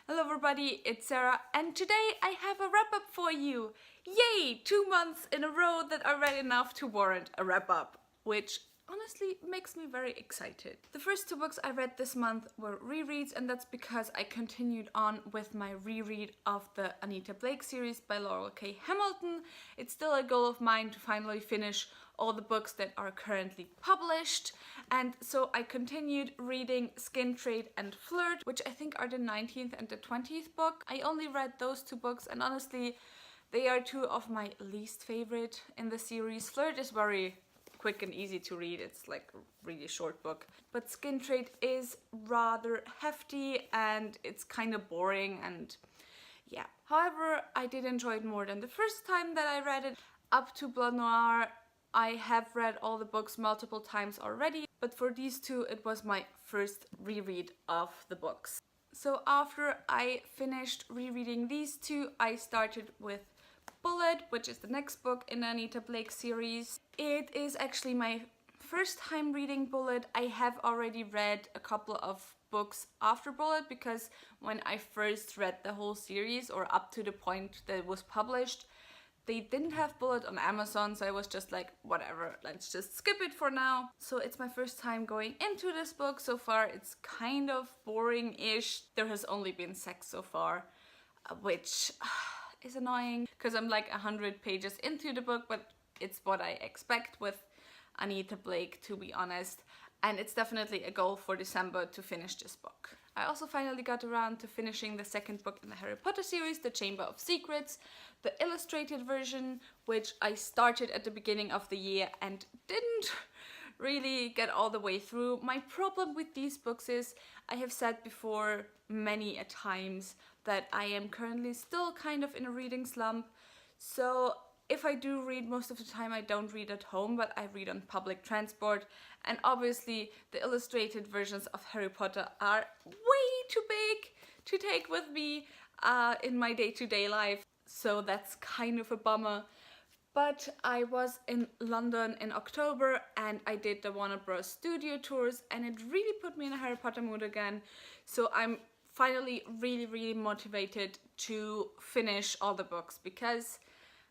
Hello everybody, it's Sarah and today I have a wrap-up for you. Yay! 2 months in a row that are read enough to warrant a wrap-up, which honestly makes me very excited. The first 2 books I read this month were rereads, and that's because I continued on with my reread of the Anita Blake series by Laurel K. Hamilton. It's still a goal of mine to finally finish all the books that are currently published, and so I continued reading Skin Trade and Flirt, which I think are the 19th and the 20th book. I only read those 2 books and honestly they are 2 of my least favorite in the series. Flirt is very quick and easy to read, it's like a really short book, but Skin Trade is rather hefty and it's kind of boring, and yeah. However, I did enjoy it more than the first time that I read it. Up to Blood Noir I have read all the books multiple times already, but for these 2 it was my first reread of the books. So after I finished rereading these 2, I started with Bullet, which is the next book in the Anita Blake series. It is actually my first time reading Bullet. I have already read a couple of books after Bullet because when I first read the whole series, or up to the point that it was published, they didn't have Bullet on Amazon, so I was just like, whatever, let's just skip it for now. So it's my first time going into this book. So far it's kind of boring-ish. There has only been sex so far, which is annoying because I'm like 100 pages into the book, but it's what I expect with Anita Blake, to be honest. And it's definitely a goal for December to finish this book. I also finally got around to finishing the second book in the Harry Potter series, The Chamber of Secrets, the illustrated version, which I started at the beginning of the year and didn't really get all the way through. My problem with these books is, I have said before many a times that I am currently still kind of in a reading slump. So if I do read, most of the time I don't read at home, but I read on public transport. And obviously the illustrated versions of Harry Potter are way too big to take with me in my day-to-day life. So that's kind of a bummer. But I was in London in October and I did the Warner Bros. Studio tours, and it really put me in a Harry Potter mood again. So I'm finally really motivated to finish all the books because,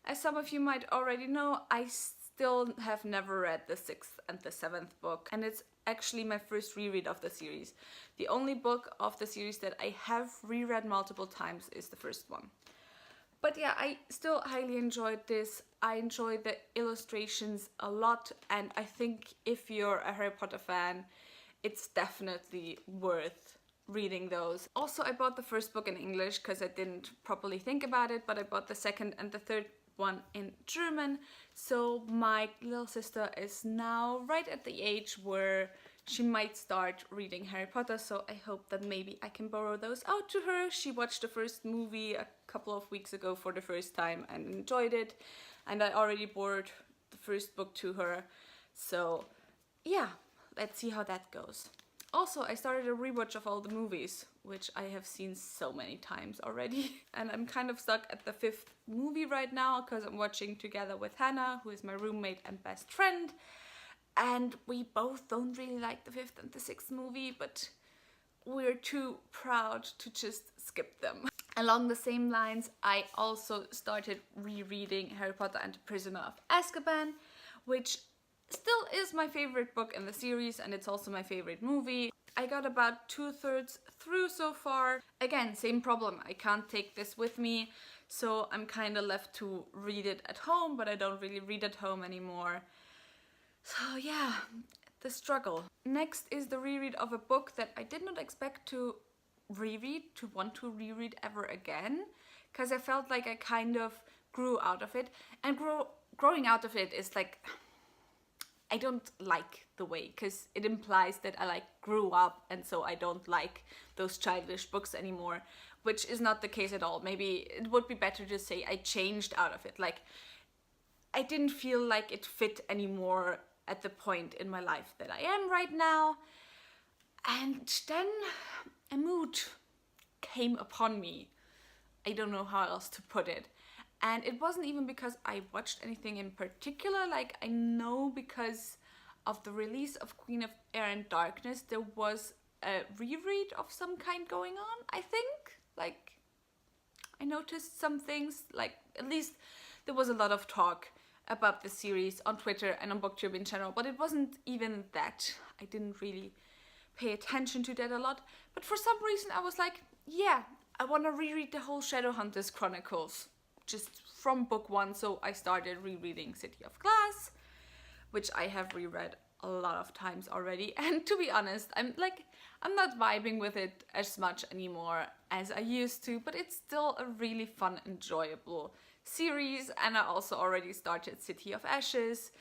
as some of you might already know, I still have never read the 6th and the 7th book, and it's actually my first reread of the series. The only book of the series that I have reread multiple times is the first one. But yeah, I still highly enjoyed this. I enjoyed the illustrations a lot, and I think if you're a Harry Potter fan, it's definitely worth reading those. Also, I bought the first book in English because I didn't properly think about it, but I bought the second and the third one in German. So my little sister is now right at the age where she might start reading Harry Potter, so I hope that maybe I can borrow those out to her. She watched the first movie a couple of weeks ago for the first time and enjoyed it, and I already borrowed the first book to her. So yeah, let's see how that goes. Also, I started a rewatch of all the movies, which I have seen so many times already. And I'm kind of stuck at the 5th movie right now because I'm watching together with Hannah, who is my roommate and best friend. And we both don't really like the 5th and the 6th movie, but we're too proud to just skip them. Along the same lines, I also started rereading Harry Potter and the Prisoner of Azkaban, which still is my favorite book in the series, and it's also my favorite movie. I got about 2/3 through so far. Again, same problem, I can't take this with me, so I'm kind of left to read it at home, but I don't really read at home anymore. So yeah, the struggle. Next is the reread of a book that I did not expect to want to reread ever again, because I felt like I kind of grew out of it, and growing out of it is like, I don't like the way, because it implies that I like grew up, and so I don't like those childish books anymore, which is not the case at all. Maybe it would be better to say I changed out of it. Like, I didn't feel like it fit anymore at the point in my life that I am right now. And then a mood came upon me. I don't know how else to put it. And it wasn't even because I watched anything in particular. Like, I know because of the release of Queen of Air and Darkness, there was a reread of some kind going on, I think. like, I noticed some things, like at least there was a lot of talk about the series on Twitter and on BookTube in general, but it wasn't even that. I didn't really pay attention to that a lot, but for some reason I was like, yeah, I want to reread the whole Shadowhunters Chronicles just from book 1, so I started rereading City of Glass, which I have reread a lot of times already, and to be honest, I'm not vibing with it as much anymore as I used to, but it's still a really fun, enjoyable series, and I also already started City of Ashes,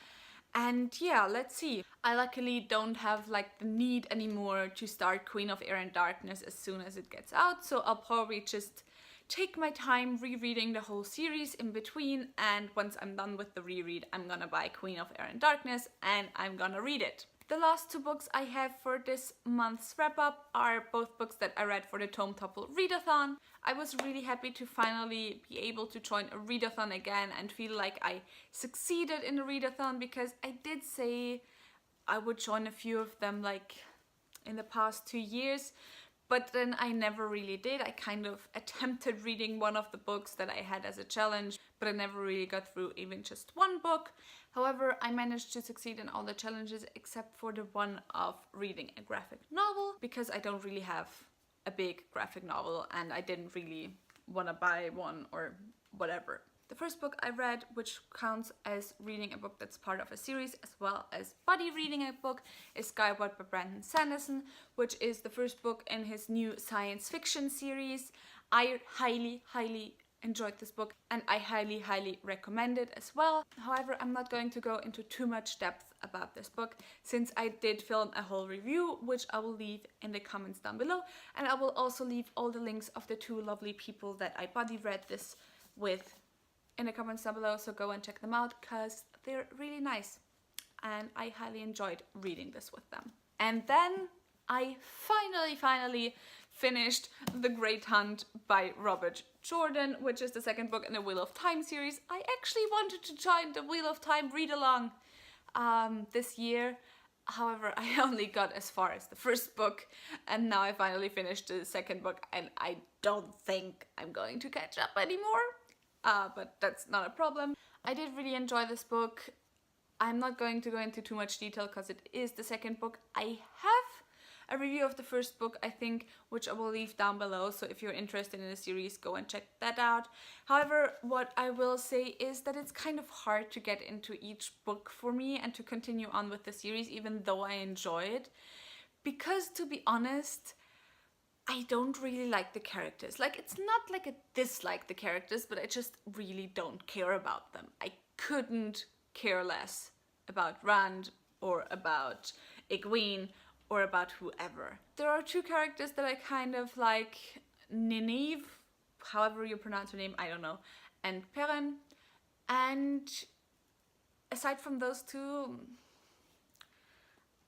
and yeah, let's see. I luckily don't have like the need anymore to start Queen of Air and Darkness as soon as it gets out, so I'll probably just take my time rereading the whole series in between, and once I'm done with the reread, I'm gonna buy Queen of Air and Darkness and I'm gonna read it. The last 2 books I have for this month's wrap-up are both books that I read for the Tome Topple readathon. I was really happy to finally be able to join a readathon again and feel like I succeeded in the readathon, because I did say I would join a few of them like in the past 2 years, but then I never really did. I kind of attempted reading one of the books that I had as a challenge, but I never really got through even just one book. However, I managed to succeed in all the challenges except for the one of reading a graphic novel, because I don't really have a big graphic novel and I didn't really want to buy one or whatever. The first book I read, which counts as reading a book that's part of a series as well as buddy reading a book, is Skyward by Brandon Sanderson, which is the first book in his new science fiction series. I highly enjoyed this book and I highly recommend it as well. However, I'm not going to go into too much depth about this book since I did film a whole review, which I will leave in the comments down below, and I will also leave all the links of the 2 lovely people that I buddy read this with in the comments down below, so go and check them out because they're really nice and I highly enjoyed reading this with them. And then I finally finished The Great Hunt by Robert Jordan, which is the second book in the Wheel of Time series. I actually wanted to join the Wheel of Time read-along this year. However, I only got as far as the first book, and now I finally finished the second book, and I don't think I'm going to catch up anymore. But that's not a problem. I did really enjoy this book. I'm not going to go into too much detail because it is the second book. I have a review of the first book, I think, which I will leave down below, so if you're interested in the series, go and check that out. However, what I will say is that it's kind of hard to get into each book for me and to continue on with the series, even though I enjoy it, because to be honest, I don't really like the characters. Like, it's not like I dislike the characters, but I just really don't care about them. I couldn't care less about Rand or about Egwene or about whoever. There are 2 characters that I kind of like, Nynaeve, however you pronounce her name, I don't know, and Perrin. And aside from those 2,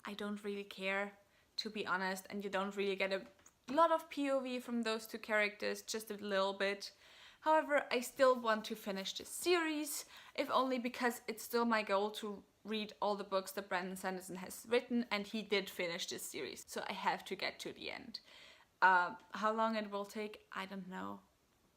I don't really care, to be honest, and you don't really get a lot of POV from those 2 characters, just a little bit. However, I still want to finish this series, if only because it's still my goal to read all the books that Brandon Sanderson has written, and he did finish this series, so I have to get to the end. How long it will take, I don't know,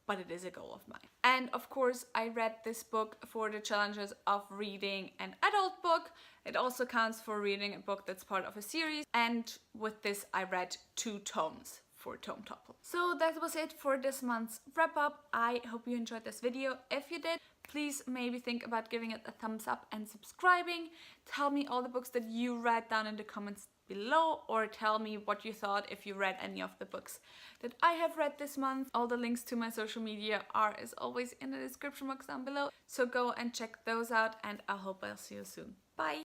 but it is a goal of mine. And of course, I read this book for the challenges of reading an adult book. It also counts for reading a book that's part of a series, and with this I read 2 tomes for Tome Topple. So that was it for this month's wrap up. I hope you enjoyed this video. If you did, please maybe think about giving it a thumbs up and subscribing. Tell me all the books that you read down in the comments below, or tell me what you thought if you read any of the books that I have read this month. All the links to my social media are as always in the description box down below, so go and check those out, and I hope I'll see you soon. Bye!